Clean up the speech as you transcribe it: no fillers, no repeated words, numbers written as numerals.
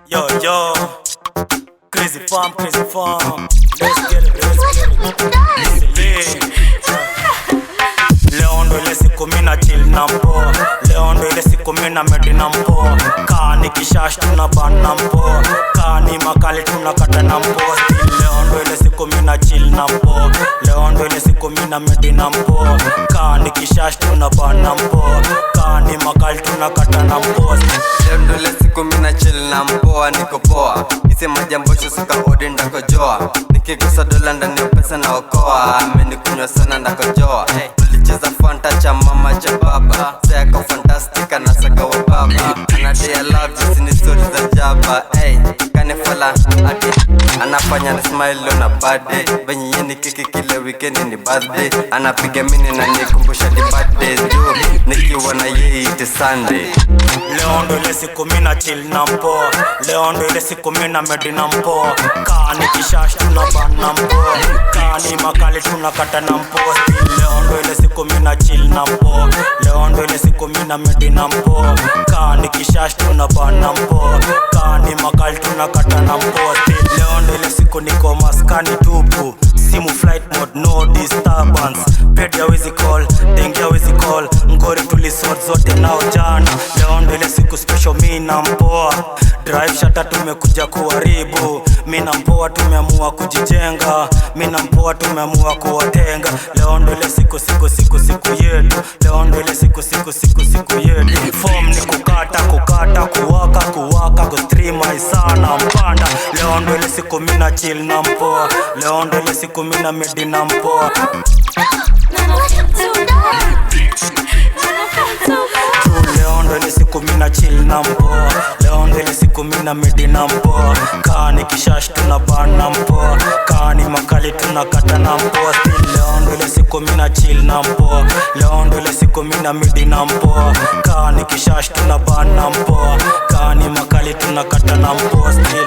Yo, yo, crazy farm, crazy farm. Let's get it, let's get it. Leo ndo ile siku mina chill na mpoa. Leo ndo ile siku mina medi na mpoa. Kani kishash tunaban na mpoa. Kani makali tunakata na mpoa. Leo ndo ile siku mina chill na mpoa. Leo ndo ile siku mina medi na mpoa. Kani kishash tunaban na mpoa. Kani makali tunakata na mpoa. Leo ndo ile siku mina chill na mpoa, niko poa. Isema jambo shuka odi ndakojoa. Nikigusa dola ndani ya pesa na okoa. Amenikunywa sana ndakojoa. Tulicheza fanta cha mama cha baba. Seko fantastica na saka wa baba. Anadai I love you sini story za jaba. Kanifala ati anafanya ni smile on a bad day. Venye yeni kiki kila weekend ni birthday. Anapiga mini na nikumbusha di birthdays juu nikiwa na yeye iti Sunday. Leo ndo ile siku mina chill na mpoa. Leo ndo ile siku mina medi na mpoa. Kani kishash tunaban na mpoa. Kani makali tunakata na mpoa. Leo ndo ile siku mina chill na mpoa. Leo ndo ile siku mina medi na mpoa. Kani kishash tunaban na mpoa. Kani makali tunakata na mpoa. Leo ndo ile siku niko maskani tupu. Simu flight mode no disturbance. Pedi hawezi call, dengi hawezi call. Ngori tulisort zote nao jana. Leo ndo ile siku special mina mpoa. Drive shata tumekuja kuharibu. Mina mpoa tumeamua kujijenga. Mina mpoa tumeamua kuwatenga. Leo ndo ile siku yetu. Leo ndo ile siku yetu. Form ni kukata kuwaka go stream sana mpanda. Leo ndo ile siku mina chill na mpoa. Leo ndo ile siku mina medi na mpoa. Leo ndo ile siku mina chill na mpoa. Leo ndo ile siku mina medi na mpoa. Kani kishash tunaban na mpoa. Kani makali tunakata na mpoa. Leo ndo ile siku mina chill na mpoa. Leo ndo ile siku mina medi na mpoa. Kani kishash tunaban na mpoa. Kani makali tunakata na mpoa still.